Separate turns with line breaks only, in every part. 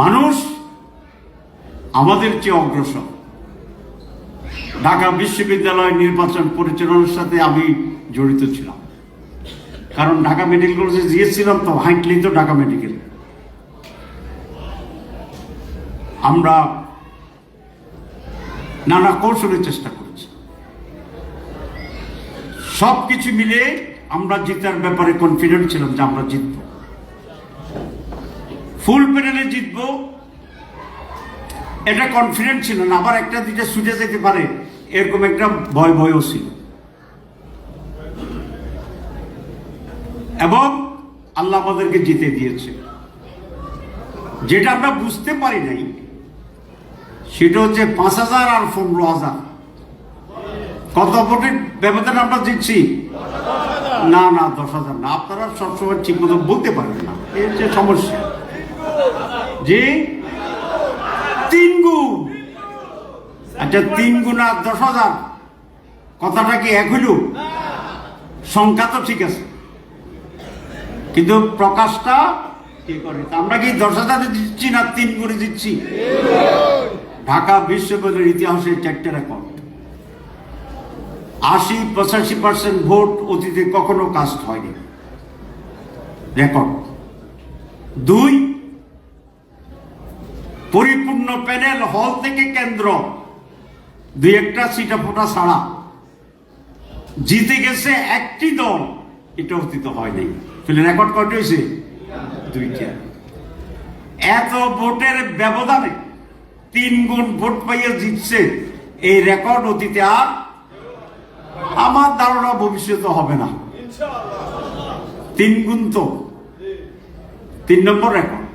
মানুষ আমাদের চেয়ে অগ্রসর। ঢাকা বিশ্ববিদ্যালয় নির্বাচন পরিচালনার সাথে আমি জড়িত ছিলাম, কারণ ঢাকা মেডিকেল কলেজে গিয়েছিলাম তো, হাইটলেই তো ঢাকা মেডিকেল। আমরা নানা কৌশলের চেষ্টা করেছি, সবকিছু মিলে আমরা জিতার ব্যাপারে কনফিডেন্ট ছিলাম যে আমরা জিতব, ফুল প্যানেলে জিতব, এটা কনফিডেন্ট ছিল না। আবার একটা দিকে ছুটে যেতে পারে এরকম একটা ভয়ও ছিল। এবং আল্লাহ আমাদেরকে জিতে দিয়েছে। যেটা আমরা বুঝতে পারি নাই সেটা হচ্ছে 5,000 আর 15,000 কত ভোটের ব্যবধানে আমরা জিতছি? না 10,000 না। আপনারা সবসময় ঠিক মতো বলতে পারবেন না, এর যে সমস্যা। যে 3 গুণ, আচ্ছা 3 গুণ আর 10,000 কথাটা কি এক হইল? সংখ্যা তো ঠিক আছে, কিন্তু প্রকাশটা কি করে? আমরা কি 10,000 জিতছি না 3 গুণে জিতছি? ঢাকা বিশ্ববিদ্যালয়ের ইতিহাসে 4টে রেকর্ড। 80-85% ভোট অতীতে কখনো কাস্ট হয়নি, রেকর্ড। 2, পরিপূর্ণ প্যানেল, হল থেকে কেন্দ্র 2-1টা ছিটাফোঁটা ছাড়া জিতে গেছে একটি দল, এটা অতীত হয়নি। তাহলে রেকর্ড কয়টা হয়েছে? 2টা। এত ভোটের ব্যবধানে 3 গুণ ভোট পাইয়ে জিতছে, এই রেকর্ড অতীতে আর আমার ধারণা ভবিষ্যতে হবে না। 3 গুণ তো 3 নম্বর রেকর্ড।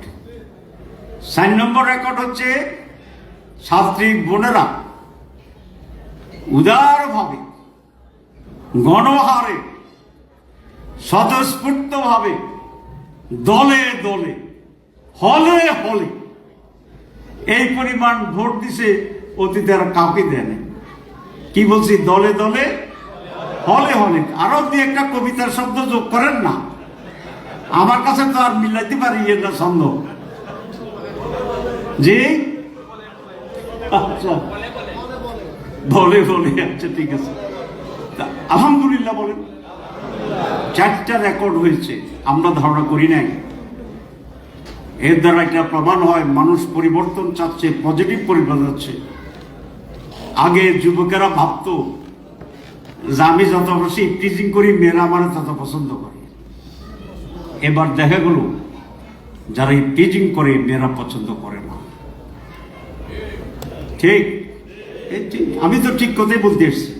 4 নম্বর রেকর্ড হচ্ছে ছাত্রী বোনেরা উদারভাবে, গণহারে, স্বতঃস্ফূর্তভাবে, দলে দলে, হলে হলে এই পরিমাণ ভোট দিছে, অতীতে আর কাউকে দেয় না। কি বলছি? দলে দলে, হলে হলে। আরো 2-1টা কবিতার শব্দ যোগ করেন না, আমার কাছে তো আর মিলাইতে পারি না ছন্দ। জি, আচ্ছা বলে বলে, আচ্ছা ঠিক আছে, আলহামদুলিল্লাহ বলেন। 4টা রেকর্ড হয়েছে, আমরা ধারণা করি নাই। এর দ্বারা একটা প্রমাণ হয় মানুষ পরিবর্তন চাচ্ছে, পজিটিভ পরিবর্তন চাচ্ছে। আগে যুবকেরা ভাবতো যে আমি যত বেশি টিচিং করি মেয়েরা আমার তত পছন্দ করে। এবার দেখা গেল যারা টিচিং করে মেয়েরা পছন্দ করে না। ঠিক, আমি তো ঠিক কথাই বলতে এসেছি।